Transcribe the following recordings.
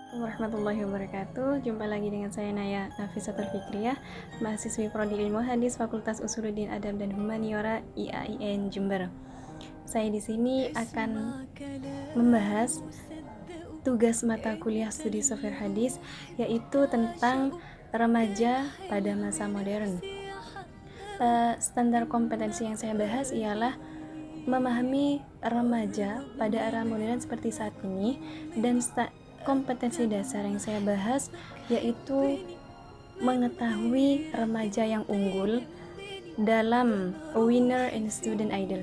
Warahmatullahi wabarakatuh. Jumpa lagi dengan saya Naya Nafisatul Fikriyah, mahasiswi Prodi Ilmu Hadis Fakultas Usuluddin Adab dan Humaniora IAIN Jember. Saya di sini akan membahas tugas mata kuliah studi software hadis, yaitu tentang remaja pada masa modern. Standar kompetensi yang saya bahas ialah memahami remaja pada era modern seperti saat ini, dan kompetensi dasar yang saya bahas yaitu mengetahui remaja yang unggul dalam winner and student idol.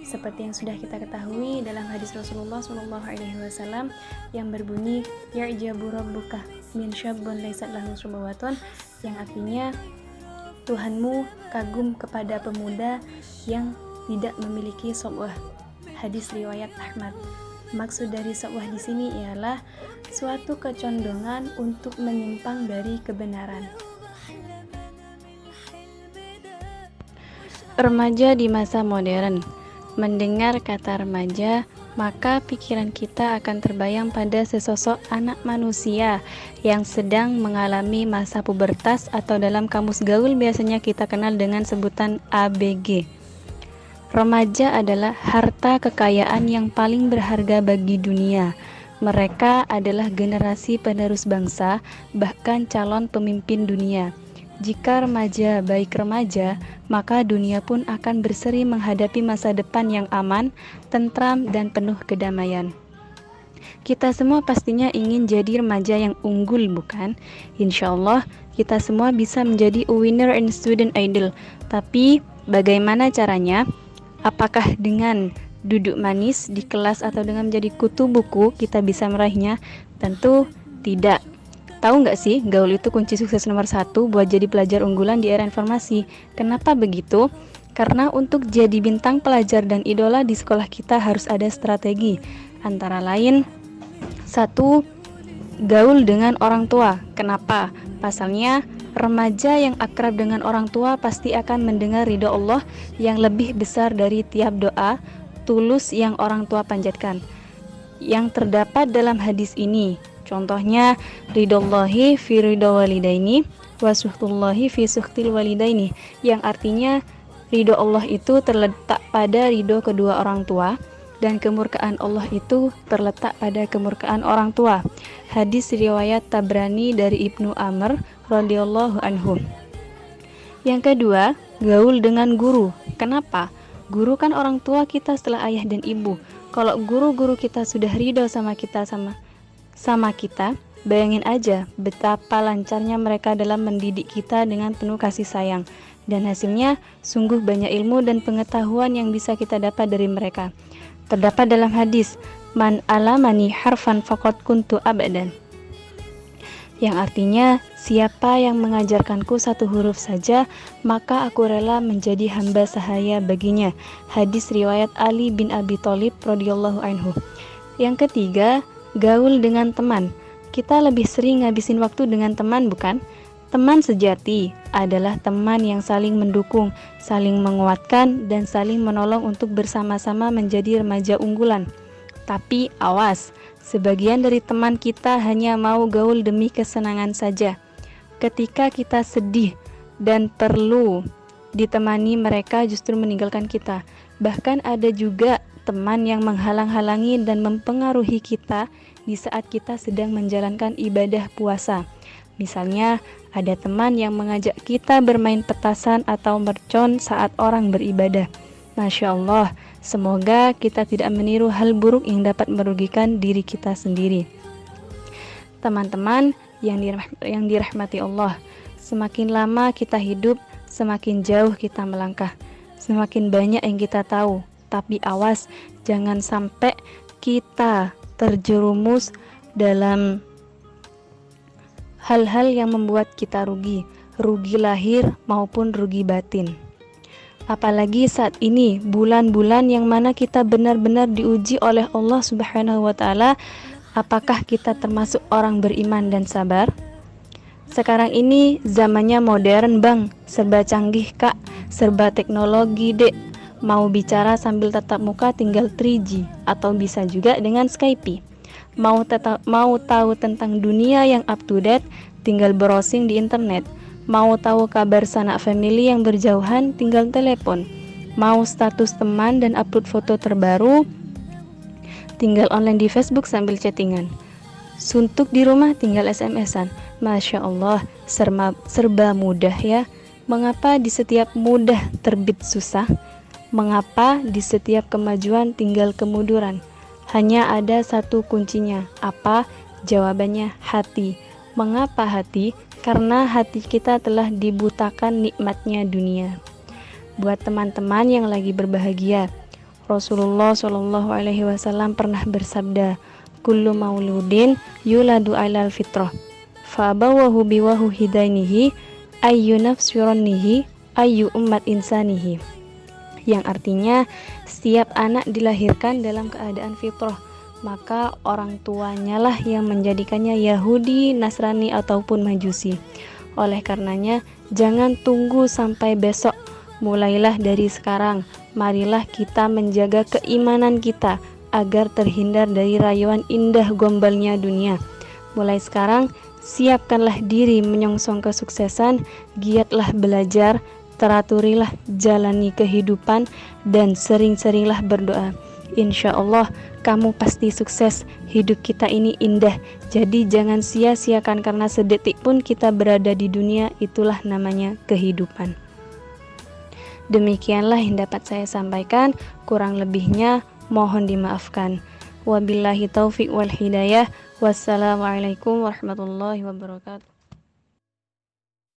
Seperti yang sudah kita ketahui dalam hadis Rasulullah SAW yang berbunyi ya'jabu rabbuka min syabbun laysat lahu subawatun, yang artinya Tuhanmu kagum kepada pemuda yang tidak memiliki sawah. Hadis riwayat Ahmad. Maksud dari sawah di sini ialah suatu kecondongan untuk menyimpang dari kebenaran. Remaja di masa modern. Mendengar kata remaja, maka pikiran kita akan terbayang pada sesosok anak manusia yang sedang mengalami masa pubertas, atau dalam kamus gaul biasanya kita kenal dengan sebutan ABG. Remaja adalah harta kekayaan yang paling berharga bagi dunia. Mereka adalah generasi penerus bangsa, bahkan calon pemimpin dunia. Jika remaja baik remaja, maka dunia pun akan berseri menghadapi masa depan yang aman, tentram, dan penuh kedamaian. Kita semua pastinya ingin jadi remaja yang unggul, bukan? Insya Allah, kita semua bisa menjadi a winner and student idol. Tapi, bagaimana caranya? Apakah dengan duduk manis di kelas atau dengan menjadi kutu buku kita bisa meraihnya? Tentu tidak. Tahu nggak sih, gaul itu kunci sukses nomor 1 buat jadi pelajar unggulan di era informasi. Kenapa begitu? Karena untuk jadi bintang pelajar dan idola di sekolah kita harus ada strategi. Antara lain, 1. Gaul dengan orang tua. Kenapa? Pasalnya, remaja yang akrab dengan orang tua pasti akan mendengar ridho Allah yang lebih besar dari tiap doa tulus yang orang tua panjatkan, yang terdapat dalam hadis ini. Contohnya, ridhollahi fi ridho walidaini wa suhtullahi fi suhtil walidaini, yang artinya ridho Allah itu terletak pada ridho kedua orang tua, dan kemurkaan Allah itu terletak pada kemurkaan orang tua. Hadis riwayat Tabrani dari Ibnu Amr radhiyallahu anhu. Yang kedua, gaul dengan guru. Kenapa? Guru kan orang tua kita setelah ayah dan ibu. Kalau guru-guru kita sudah ridho sama kita, bayangin aja betapa lancarnya mereka dalam mendidik kita dengan penuh kasih sayang. Dan hasilnya sungguh banyak ilmu dan pengetahuan yang bisa kita dapat dari mereka. Terdapat dalam hadis, man alamani harfan faqad kuntu abadan, yang artinya siapa yang mengajarkanku satu huruf saja, maka aku rela menjadi hamba sahaya baginya. Hadis riwayat Ali bin Abi Thalib radhiyallahu anhu. Yang ketiga, gaul dengan teman. Kita lebih sering ngabisin waktu dengan teman, bukan? Teman sejati adalah teman yang saling mendukung, saling menguatkan, dan saling menolong untuk bersama-sama menjadi remaja unggulan. Tapi awas, sebagian dari teman kita hanya mau gaul demi kesenangan saja. Ketika kita sedih dan perlu ditemani, mereka justru meninggalkan kita. Bahkan ada juga teman yang menghalang-halangi dan mempengaruhi kita di saat kita sedang menjalankan ibadah puasa. Misalnya, ada teman yang mengajak kita bermain petasan atau mercon saat orang beribadah. Masya Allah, semoga kita tidak meniru hal buruk yang dapat merugikan diri kita sendiri. Teman-teman yang dirahmati Allah, semakin lama kita hidup, semakin jauh kita melangkah. Semakin banyak yang kita tahu, tapi awas, jangan sampai kita terjerumus dalam hal-hal yang membuat kita rugi lahir maupun rugi batin. Apalagi saat ini, bulan-bulan yang mana kita benar-benar diuji oleh Allah Subhanahu wa Ta'ala. Apakah kita termasuk orang beriman dan sabar? Sekarang ini zamannya modern, Bang. Serba canggih, Kak. Serba teknologi, Dek. Mau bicara sambil tatap muka tinggal 3G atau bisa juga dengan Skype. Mau tahu tentang dunia yang up to date, tinggal browsing di internet. Mau tahu kabar sanak family yang berjauhan, tinggal telepon. Mau status teman dan upload foto terbaru, tinggal online di Facebook sambil chattingan. Suntuk di rumah, tinggal SMS-an. Masya Allah, serba mudah ya. Mengapa di setiap mudah terbit susah? Mengapa di setiap kemajuan tinggal kemunduran? Hanya ada satu kuncinya. Apa? Jawabannya hati. Mengapa hati? Karena hati kita telah dibutakan nikmatnya dunia. Buat teman-teman yang lagi berbahagia, Rasulullah SAW pernah bersabda, kullu mauludin yuladu alal fitrah, fa'abawahu biwahu hidainihi, ayyu nafsironihi, ayyu ummat insanihi. Yang artinya, setiap anak dilahirkan dalam keadaan fitrah, maka orang tuanya lah yang menjadikannya Yahudi, Nasrani ataupun Majusi. Oleh karenanya, jangan tunggu sampai besok, mulailah dari sekarang. Marilah kita menjaga keimanan kita agar terhindar dari rayuan indah gombalnya dunia. Mulai sekarang, siapkanlah diri menyongsong kesuksesan, giatlah belajar, teraturilah jalani kehidupan, dan sering-seringlah berdoa. Insya Allah kamu pasti sukses. Hidup kita ini indah, jadi jangan sia-siakan karena sedetik pun kita berada di dunia, itulah namanya kehidupan. Demikianlah yang dapat saya sampaikan, kurang lebihnya mohon dimaafkan. Wabillahi taufiq wal hidayah. Wassalamualaikum warahmatullahi wabarakatuh.